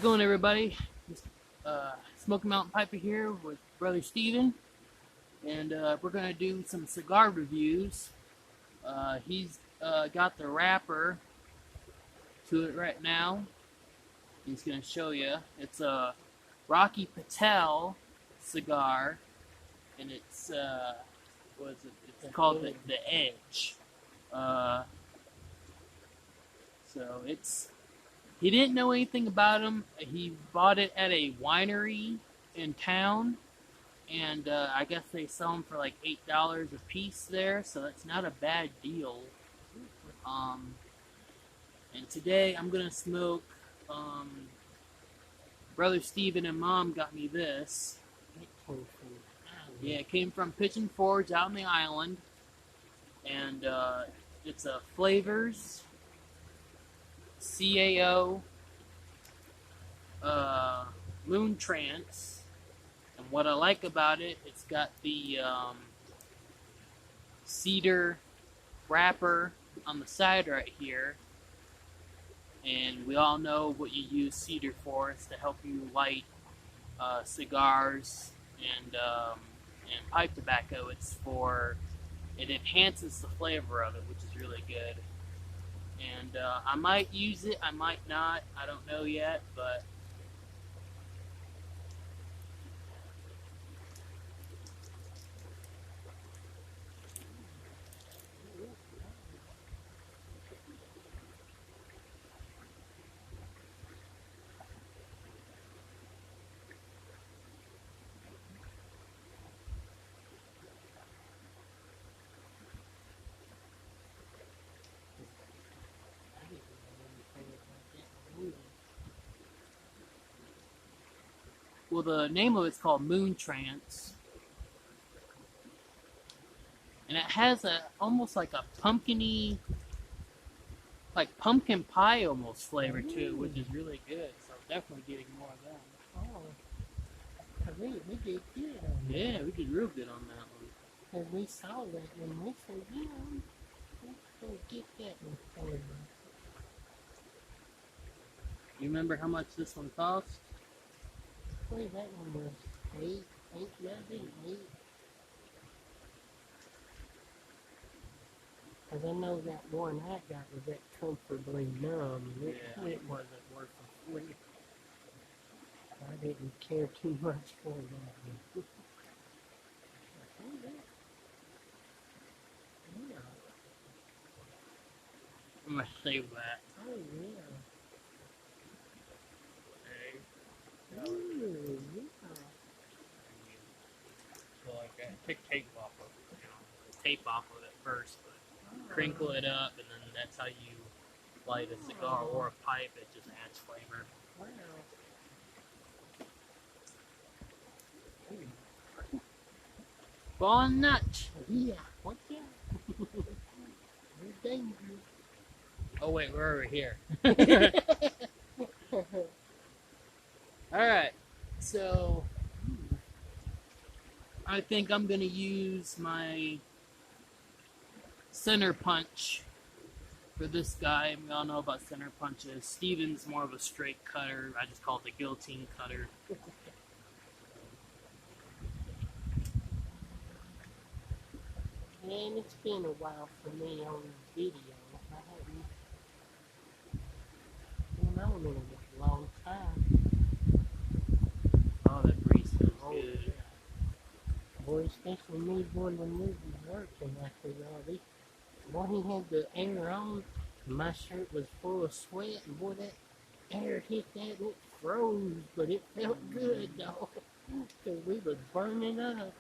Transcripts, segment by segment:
going, everybody? Smoky Mountain Piper here with Brother Steven, and we're going to do some cigar reviews. He's got the wrapper to it right now. He's going to show you. It's a Rocky Patel cigar, and it's It's called the Edge. So it's. He didn't know anything about him. He bought it at a winery in town, and I guess they sell them for like $8 a piece there, so that's not a bad deal. And today I'm gonna smoke. Brother Steven and Mom got me this. Yeah, it came from Pigeon Forge out on the island, and it's a Flavors CAO moontrance. And what I like about it, it's got the cedar wrapper on the side right here. And we all know what you use cedar for. It's to help you light cigars and pipe tobacco. It enhances the flavor of it, which is really good. And I might use it, I might not, I don't know yet, but well, the name of it's called Moontrance, and it has almost like a pumpkiny, like pumpkin pie almost flavor to it, which is really good. So definitely getting more of that. We did good on that. Yeah, we did real good on that one. And we saw that and we said, let's go get that one for you. You remember how much this one cost? Boy, that one was eight. Because I know that one I got was that Comfortably Numb. It wasn't worth a flip. I didn't care too much for that one. Yeah. I'm gonna save that. Oh, yeah. Okay. Ooh, yeah. So like take tape off of it first, but crinkle it up, and then that's how you light a cigar or a pipe. It just adds flavor. Wow. Bon nut. Yeah, what's that? You're dangerous. Oh wait, we're over here. Alright, so I think I'm gonna use my center punch for this guy. We all know about center punches. Steven's more of a straight cutter. I just call it the guillotine cutter. And it's been a while for me on video. I haven't been on it in a long time. Oh, that breeze feels good. Boy, especially me going to movie working after all this. Boy, he had the air on, and my shirt was full of sweat, and boy, that air hit that and it froze, but it felt good, though, because we was burning up.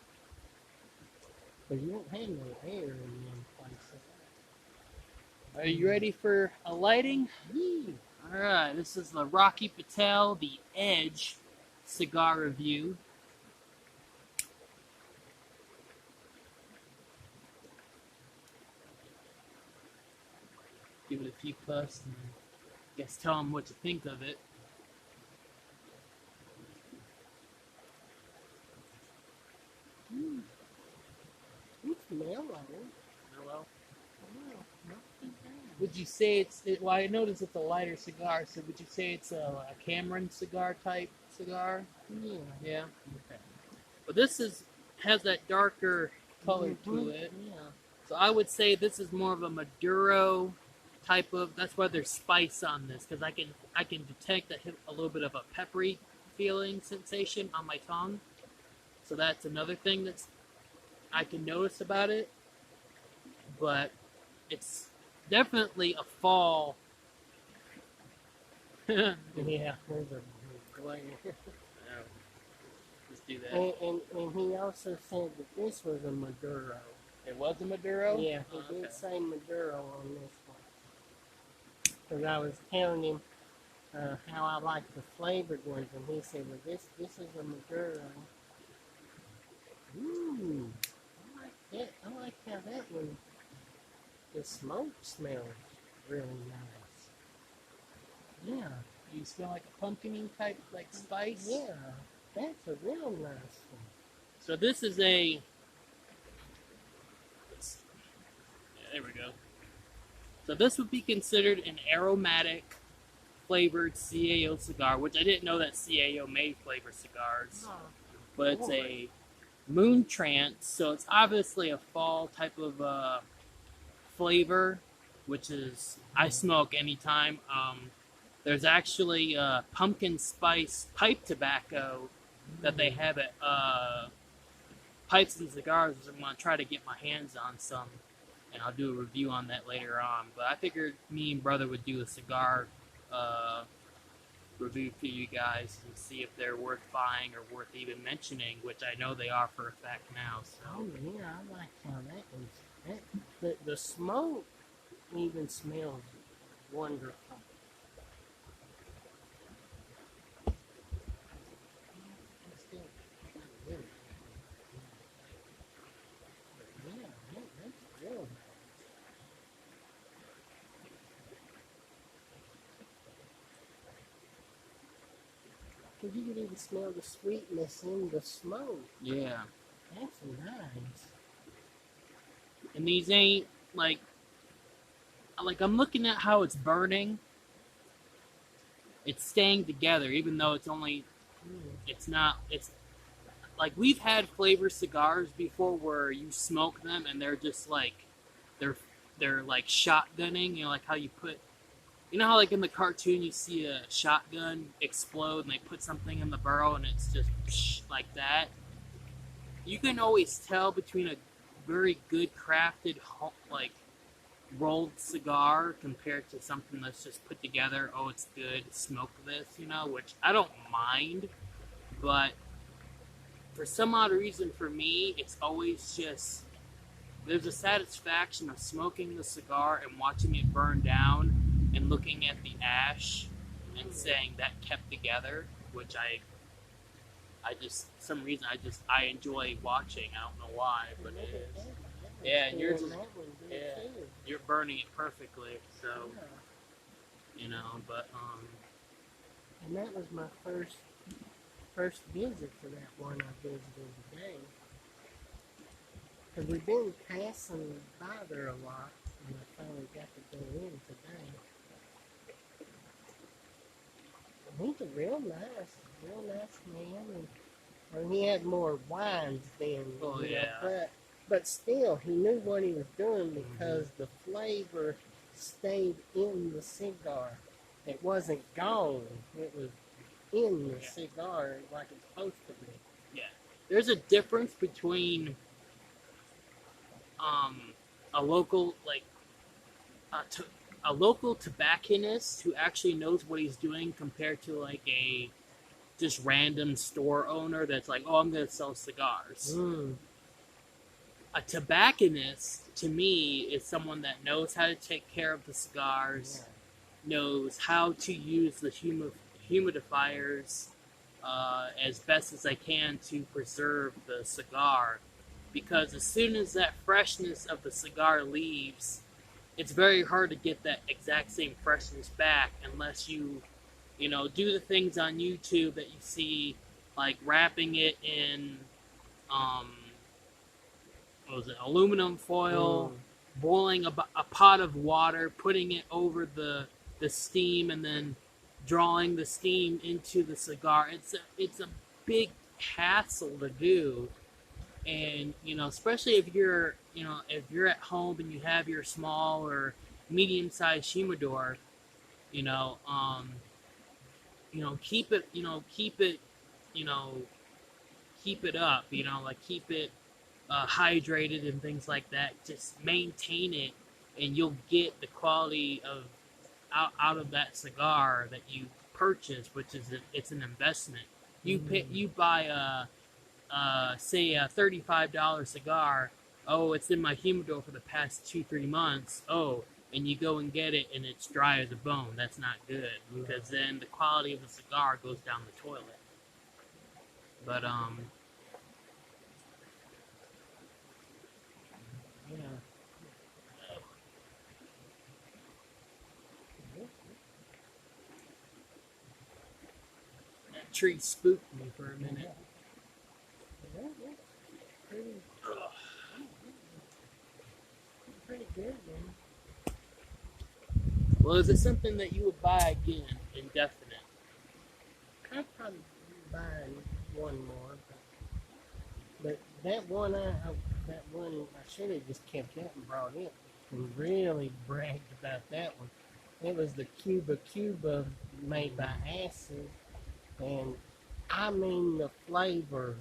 Because you don't have no air in them places. Are you ready for a lighting? Yeah. Alright, this is the Rocky Patel, the Edge cigar review. Give it a few puffs and I guess tell them what you think of it. It's mellow. Mellow. Wow, not too bad. Would would you say well, I noticed it's a lighter cigar, so would you say it's a Cameron cigar type cigar? Yeah. Yeah. Okay. But this has that darker color to Mhm. it. Yeah. So I would say this is more of a Maduro type of. That's why there's spice on this, because I can detect a little bit of a peppery feeling sensation on my tongue. So that's another thing that's I can notice about it. But it's definitely a fall. Yeah, Yeah. There's a glare. let's do that. And he also said that this was a Maduro. It was a Maduro. Yeah, he Oh, did okay. say Maduro on this one. Because I was telling him how I like the flavored ones, and he said, "Well, this is a Maduro." Ooh, I like that. I like how that one. The smoke smells really nice. Yeah, You smell like a pumpkiny type, like spice. yeah, that's a real nice one. So this is a. Yeah, there we go. So this would be considered an aromatic flavored CAO cigar, which I didn't know that CAO made flavored cigars. Oh, But it's a moontrance, so it's obviously a fall type of flavor, which is I smoke anytime. There's actually pumpkin spice pipe tobacco that they have at Pipes and Cigars. I'm gonna try to get my hands on some, and I'll do a review on that later on. But I figured me and brother would do a cigar review for you guys and see if they're worth buying or worth even mentioning, which I know they are for a fact now. Oh So yeah, I like how that one's. The smoke even smells wonderful. It's still kind of good. But yeah, that's real nice. Cause you can even smell the sweetness in the smoke. yeah, That's nice. and these ain't like I'm looking at how it's burning. It's staying together, even though it's only Mm. it's not it's like we've had flavor cigars before where you smoke them and they're just like they're they're like shotgunning, you know, like how you put you know how like in the cartoon you see a shotgun explode and they put something in the barrel and it's just psh, like that. You can always tell between a very good crafted like rolled cigar compared to something that's just put together. Oh, it's good. Smoke this, you know, which I don't mind, but for some odd reason, for me, it's always just there's a satisfaction of smoking the cigar and watching it burn down and looking at the ash and saying that kept together, which I just some reason I enjoy watching. I don't know why, but it is. Yeah, and yours is yeah, you're burning it perfectly. So you know, but And that was my first visit to that one I visited today. Because we've been passing by there a lot, and I finally got to go in today. He's a real nice man. And he had more wines then. Oh, you know, yeah. but still, he knew what he was doing because the flavor stayed in the cigar. It wasn't gone. It was in the cigar like it's supposed to be. Yeah, there's a difference between a local a local tobacconist who actually knows what he's doing compared to like a just random store owner that's like, oh, I'm gonna sell cigars. Mm. A tobacconist to me is someone that knows how to take care of the cigars, knows how to use the humidifiers as best as I can to preserve the cigar. Because as soon as that freshness of the cigar leaves, it's very hard to get that exact same freshness back unless you do the things on YouTube that you see, like wrapping it in, what was it, aluminum foil, boiling a pot of water, putting it over the steam, and then drawing the steam into the cigar. It's a big hassle to do, and especially if you're at home and you have your small or medium sized humidor, you know, um, keep it, you know, keep it up, like keep it hydrated and things like that. Just maintain it, and you'll get the quality of out of that cigar that you purchase, which is it's an investment. You buy say a $35 cigar. Oh, it's in my humidor for the past 2-3 months. Oh, and you go and get it, and it's dry as a bone. That's not good, because then the quality of the cigar goes down the toilet. But Yeah. that tree spooked me for a minute. Yeah, that's pretty, pretty good, man. Well, is it something that you would buy again, indefinite? I'd probably buy one more, but that one I should have just kept that and brought it and really bragged about that one. It was the Cuba made by Acid, and I mean the flavor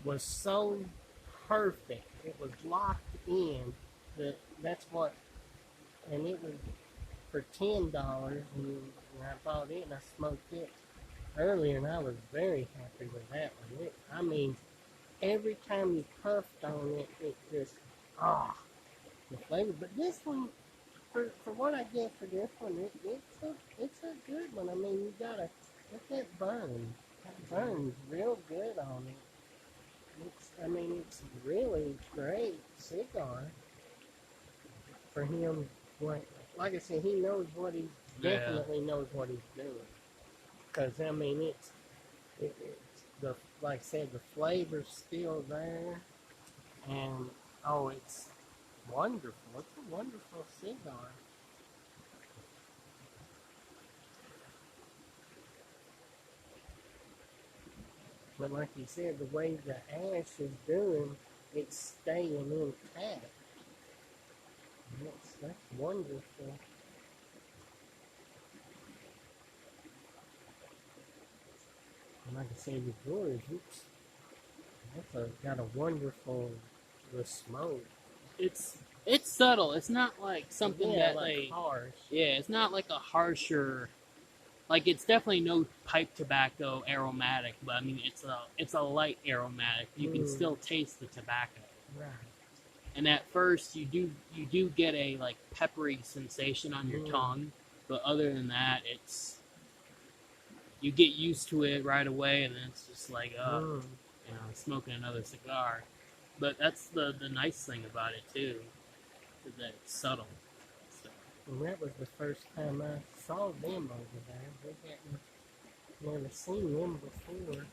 was so perfect. It was locked in. That's what, and it was for $10, and I bought it and I smoked it earlier, and I was very happy with that one. I mean, every time you puffed on it, it just the flavor. But this one, for what I get for this one, it's a good one. I mean, you gotta let that burn. That burns real good on it. It's really great cigar for him. Like I said, he knows what he definitely knows what he's doing. Because it's the like I said, the flavor's still there, and it's wonderful. It's a wonderful cigar. But like you said, the way the ash is doing, it's staying intact. That's wonderful. And like I said before, got a wonderful the smoke. It's subtle. It's not like something that like harsh. Yeah, it's not like a harsher. Like, it's definitely no pipe tobacco aromatic, but I mean it's a light aromatic. You can still taste the tobacco. Right. And at first you do get a like peppery sensation on your tongue, but other than that, you get used to it right away, and then it's just like smoking another cigar. But that's the nice thing about it too, is that it's subtle. So. And that was the first time I saw them over there. We hadn't never seen them before.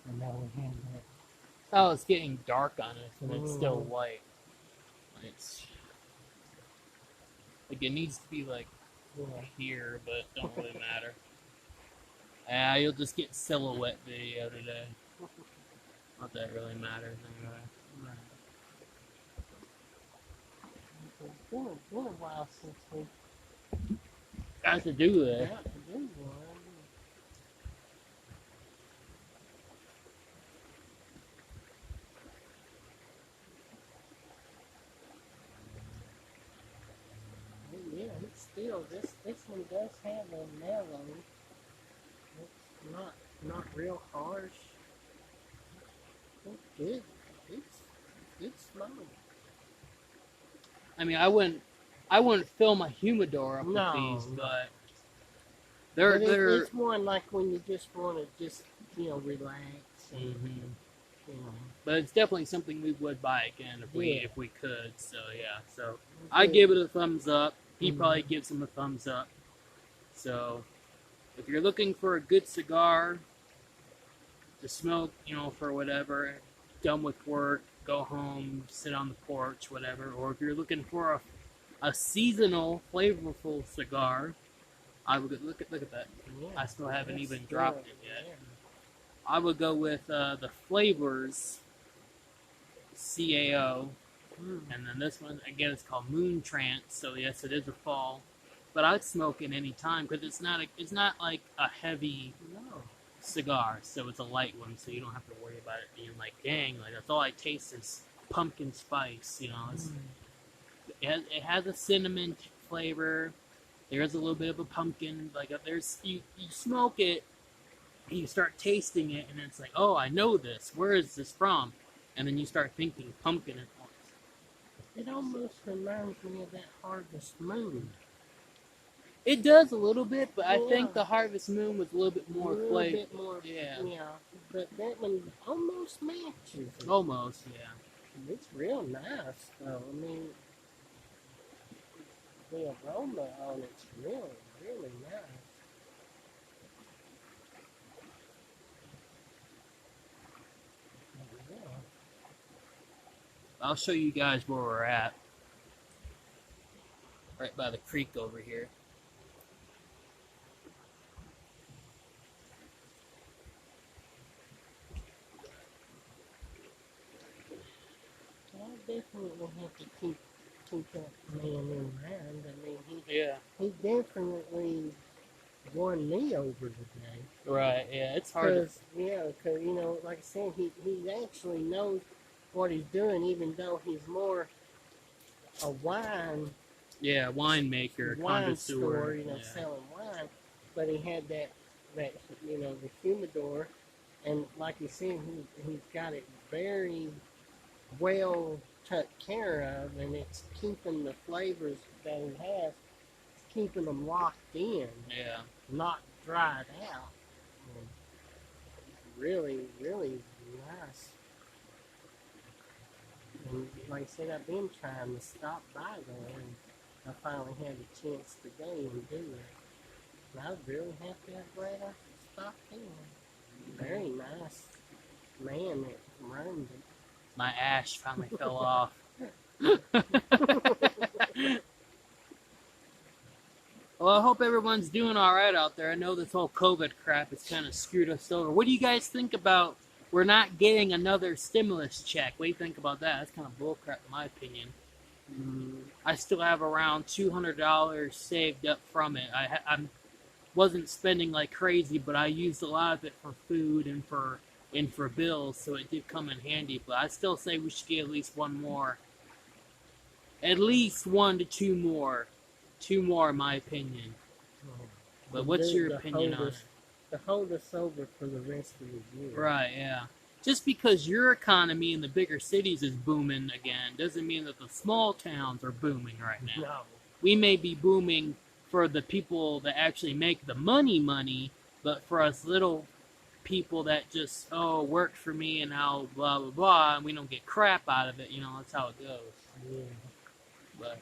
And now we have that. Oh, it's getting dark on us, and it's still white. It's like it needs to be like here, but it don't really matter. You'll just get silhouette video today. Not that really matters anyway. Right. It's been a while since we got to do that. got to do one. Yeah, it's still this one does have a mellow. It's not real harsh. It's good. It's smoke. I mean, I wouldn't fill my humidor up with these, but it's one like when you just want to relax and But it's definitely something we would buy again if we could. So yeah, so I give it a thumbs up. He probably gives him a thumbs up. So if you're looking for a good cigar, to smoke, for whatever, done with work, go home, sit on the porch, whatever. Or if you're looking for a seasonal, flavorful cigar, I would look at that. Yeah, I still haven't that's even still, dropped it yet. yeah. I would go with the Flavors CAO, and then this one again is called moontrance. So yes, it is a fall, but I'd smoke it any time because it's not like a heavy No. cigar, so it's a light one, so you don't have to worry about it being like, dang, like that's all I taste is pumpkin spice. It has a cinnamon flavor. There's a little bit of a pumpkin. Like there's you smoke it, and you start tasting it, and it's like, oh, I know this. Where is this from? And then you start thinking pumpkin at once. It almost reminds me of that Harvest Moon. It does a little bit, but I Yeah. think the Harvest Moon was a little bit more a little flavor. bit more, Yeah. But that one almost matches it. Almost, yeah. It's real nice, though. I mean, the aroma on it's really, really nice. Yeah. I'll show you guys where we're at. Right by the creek over here. I definitely will have to keep that man in mind. I mean, he definitely won me over today. Right, yeah, it's hard Because, like I said, he actually knows what he's doing, even though he's more a wine winemaker, wine connoisseur. store, Yeah. selling wine. But he had that the humidor, and like you said, he's got it very well took care of, and it's keeping the flavors that he has, it's keeping them locked in, Yeah. not dried out. And really, really nice. And like I said, I've been trying to stop by there, and I finally had a chance today and do it. And I was really happy I'm glad I stopped in. Very nice man that runs it. My ash finally fell off. Well, I hope everyone's doing alright out there. I know this whole COVID crap has kind of screwed us over. What do you guys think about we're not getting another stimulus check? What do you think about that? That's kind of bullcrap in my opinion. I still have around $200 saved up from it. I wasn't spending like crazy, but I used a lot of it for food and for bills, so it did come in handy. But I still say we should get at least one more. At least 1 to 2 more. 2 more, in my opinion. But what's your opinion on it? To hold us over for the rest of the year. Right, yeah. Just because your economy in the bigger cities is booming again doesn't mean that the small towns are booming right now. No. We may be booming for the people that actually make the money, but for us little people that just, work for me and I'll blah, blah, blah, and we don't get crap out of it, that's how it goes. Yeah. But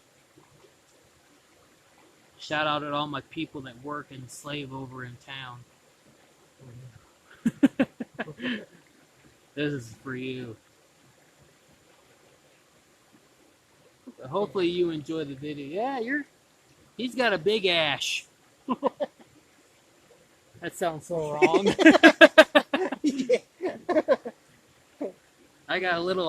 shout out to all my people that work and slave over in town. This is for you. But hopefully you enjoy the video. Yeah, he's got a big ash. That sounds so wrong. I got a little ash.